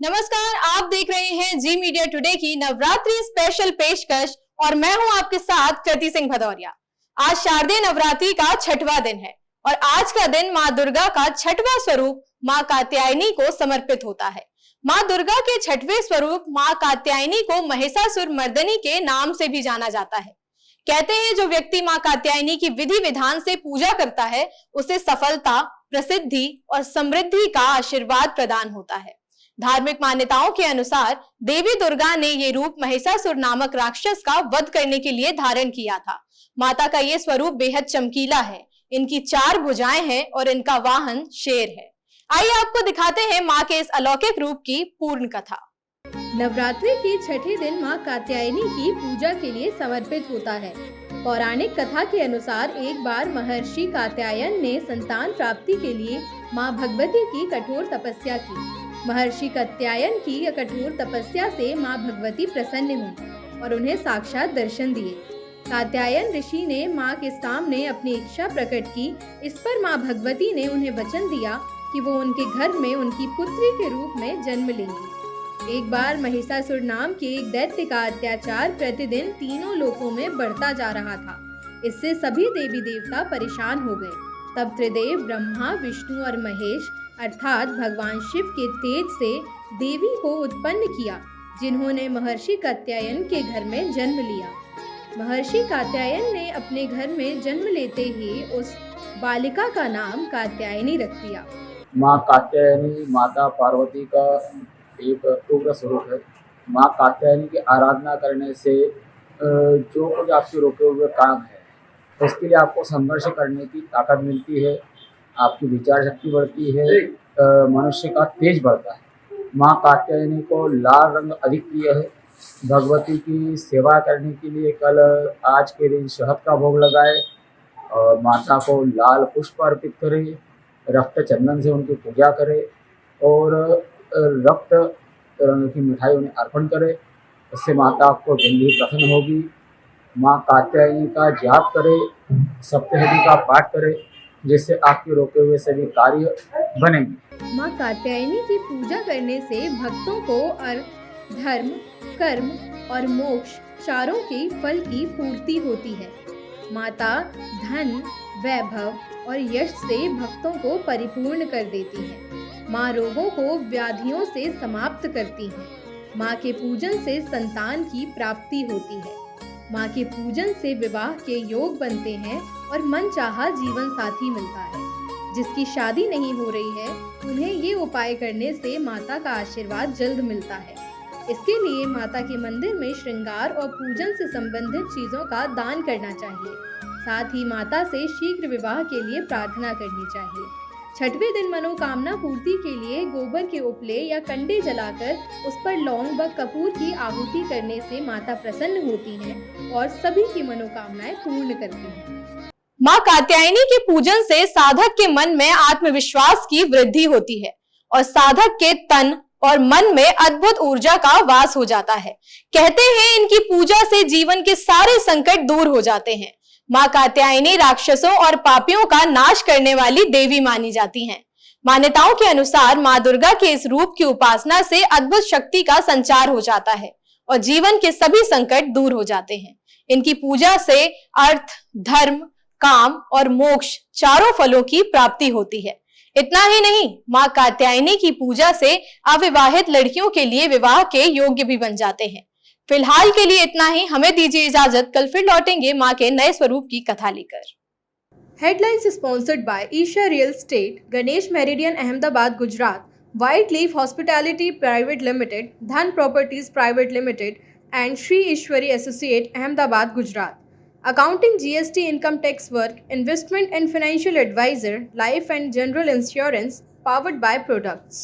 नमस्कार, आप देख रहे हैं जी मीडिया टुडे की नवरात्रि स्पेशल पेशकश और मैं हूं आपके साथ कृति सिंह भदौरिया। आज शारदीय नवरात्रि का 6वां दिन है और आज का दिन मां दुर्गा का 6वां स्वरूप मां कात्यायनी को समर्पित होता है। मां दुर्गा के 6वें स्वरूप मां कात्यायनी को महिषासुर मर्दिनी के नाम से भी जाना जाता है। कहते हैं जो व्यक्ति मां कात्यायनी की विधि विधान से पूजा करता है उसे सफलता, प्रसिद्धि और समृद्धि का आशीर्वाद प्रदान होता है। धार्मिक मान्यताओं के अनुसार देवी दुर्गा ने ये रूप महिषासुर नामक राक्षस का वध करने के लिए धारण किया था। माता का ये स्वरूप बेहद चमकीला है। इनकी 4 भुजाएं हैं और इनका वाहन शेर है। आइए आपको दिखाते हैं मां के इस अलौकिक रूप की पूर्ण कथा। नवरात्रि के 6ठे दिन मां कात्यायनी की पूजा के लिए समर्पित होता है। पौराणिक कथा के अनुसार एक बार महर्षि कात्यायन ने संतान प्राप्ति के लिए मां भगवती की कठोर तपस्या की। महर्षि कात्यायन की कठोर तपस्या से मां भगवती प्रसन्न हुई और उन्हें साक्षात दर्शन दिए। कात्यायन ऋषि ने मां के सामने अपनी इच्छा प्रकट की। इस पर मां भगवती ने उन्हें वचन दिया कि वो उनके घर में उनकी पुत्री के रूप में जन्म लेंगी। एक बार महिषासुर नाम के एक दैत्य का अत्याचार प्रतिदिन तीनों लोकों में बढ़ता जा रहा था। इससे सभी देवी देवता परेशान हो गए। तब त्रिदेव ब्रह्मा, विष्णु और महेश अर्थात भगवान शिव के तेज से देवी को उत्पन्न किया, जिन्होंने महर्षि कात्यायन के घर में जन्म लिया। महर्षि कात्यायन ने अपने घर में जन्म लेते ही उस बालिका का नाम कात्यायनी रख दिया। माँ कात्यायनी माता पार्वती का एक उग्र स्वरूप है। माँ कात्यायनी की आराधना करने से जो कुछ आपके रोके हुए काम है उसके लिए आपको संघर्ष करने की ताकत मिलती है, आपकी विचार शक्ति बढ़ती है, मनुष्य का तेज बढ़ता है। माँ कात्यायनी को लाल रंग अधिक प्रिय है। भगवती की सेवा करने के लिए कल आज के दिन शहद का भोग लगाए और माता को लाल पुष्प अर्पित करें, रक्त चंदन से उनकी पूजा करें और रक्त रंग की मिठाई उन्हें अर्पण करें। इससे माता आपको जल्दी ही प्रसन्न होगी। माँ कात्यायनी का जाप करें, सप्तशती का पाठ करें, जिससे आपके रोके हुए सभी कार्य बनेंगे। माँ कात्यायनी की पूजा करने से भक्तों को अर्थ, धर्म, कर्म और मोक्ष चारों के फल की पूर्ति होती है। माता धन, वैभव और यश से भक्तों को परिपूर्ण कर देती है। माँ रोगों को व्याधियों से समाप्त करती है। माँ के पूजन से संतान की प्राप्ति होती है। माँ के पूजन से विवाह के योग बनते हैं और मनचाहा जीवन साथी मिलता है। जिसकी शादी नहीं हो रही है उन्हें ये उपाय करने से माता का आशीर्वाद जल्द मिलता है। इसके लिए माता के मंदिर में श्रृंगार और पूजन से संबंधित चीजों का दान करना चाहिए। साथ ही माता से शीघ्र विवाह के लिए प्रार्थना करनी चाहिए। 6वें दिन मनोकामना पूर्ति के लिए गोबर के उपले या कंडे जलाकर उस पर लौंग व कपूर की आहुति करने से माता प्रसन्न होती हैं और सभी की मनोकामनाएं पूर्ण करती हैं। मां कात्यायनी के पूजन से साधक के मन में आत्मविश्वास की वृद्धि होती है और साधक के तन और मन में अद्भुत ऊर्जा का वास हो जाता है। कहते हैं इनकी पूजा से जीवन के सारे संकट दूर हो जाते हैं। मां कात्यायनी राक्षसों और पापियों का नाश करने वाली देवी मानी जाती हैं। मान्यताओं के अनुसार मां दुर्गा के इस रूप की उपासना से अद्भुत शक्ति का संचार हो जाता है और जीवन के सभी संकट दूर हो जाते हैं। इनकी पूजा से अर्थ, धर्म, काम और मोक्ष चारों फलों की प्राप्ति होती है। इतना ही नहीं, मां कात्यायनी की पूजा से अविवाहित लड़कियों के लिए विवाह के योग्य भी बन जाते हैं। फिलहाल के लिए इतना ही। हमें दीजिए इजाजत। कल फिर लौटेंगे मां के नए स्वरूप की कथा लेकर। Headlines sponsored by Isha real estate, Ganesh Meridian, Ahmedabad, Gujarat, white leaf hospitality private limited, Dhan properties private limited and Shri Ishwari associate, Ahmedabad, Gujarat. Accounting, GST, income tax work, investment and financial advisor, life and general insurance, powered by products.